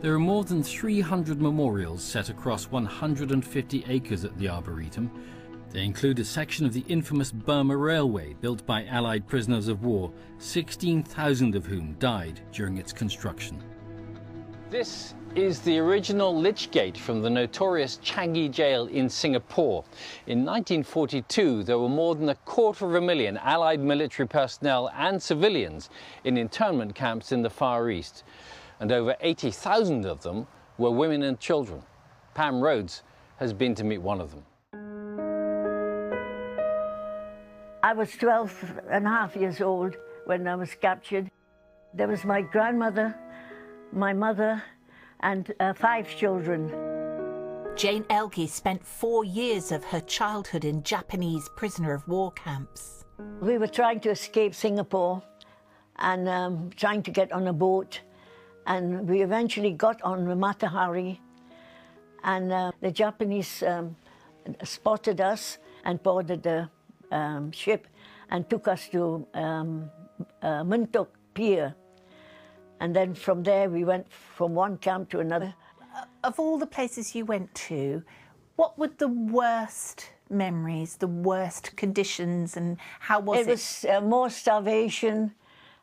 There are more than 300 memorials set across 150 acres at the Arboretum. They include a section of the infamous Burma Railway built by Allied prisoners of war, 16,000 of whom died during its construction. This is the original lich gate from the notorious Changi jail in Singapore. In 1942, there were more than 250,000 Allied military personnel and civilians in internment camps in the Far East, and over 80,000 of them were women and children. Pam Rhodes has been to meet one of them. I was 12 and a half years old when I was captured. There was my grandmother, my mother, and 5 children. Jane Elgey spent 4 years of her childhood in Japanese prisoner of war camps. We were trying to escape Singapore and trying to get on a boat, and we eventually got on the Matahari, and the Japanese spotted us and boarded the ship and took us to Muntok Pier. And then from there we went from one camp to another. Of all the places you went to, what were the worst memories, the worst conditions, and how was it? It was more starvation,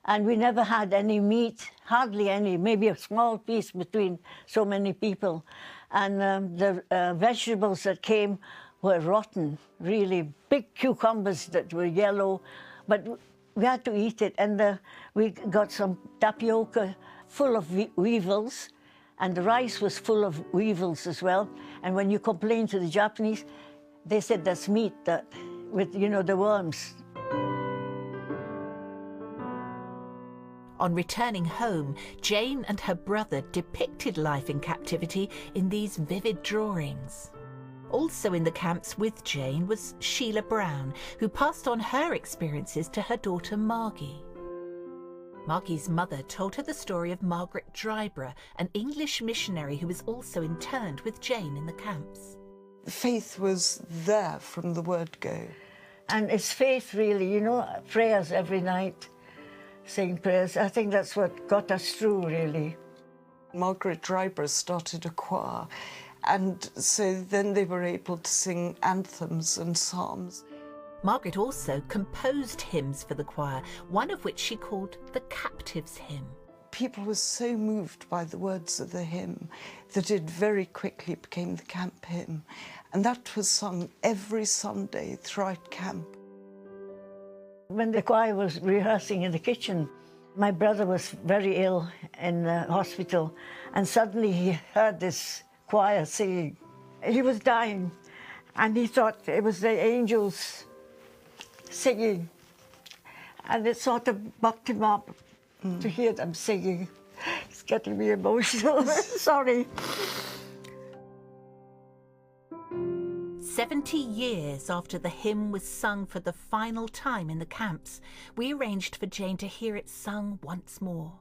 and we never had any meat, hardly any, maybe a small piece between so many people. And the vegetables that came were rotten, really big cucumbers that were yellow, but we had to eat it. And we got some tapioca full of weevils, and the rice was full of weevils as well. And when you complained to the Japanese, they said that's meat, that with, you know, the worms. On returning home, Jane and her brother depicted life in captivity in these vivid drawings. Also in the camps with Jane was Sheila Brown, who passed on her experiences to her daughter Margie. Margie's mother told her the story of Margaret Dryburgh, an English missionary who was also interned with Jane in the camps. Faith was there from the word go. And it's faith, really, you know, prayers every night, saying prayers. I think that's what got us through, really. Margaret Dryburgh started a choir, and so then they were able to sing anthems and psalms. Margaret also composed hymns for the choir, one of which she called the Captives' Hymn. People were so moved by the words of the hymn that it very quickly became the camp hymn, and that was sung every Sunday throughout camp. When the choir was rehearsing in the kitchen, my brother was very ill in the hospital, and suddenly he heard this choir singing. He was dying, and he thought it was the angels singing, and it sort of bucked him up to hear them singing. It's getting me emotional. Sorry. 70 years after the hymn was sung for the final time in the camps, we arranged for Jane to hear it sung once more.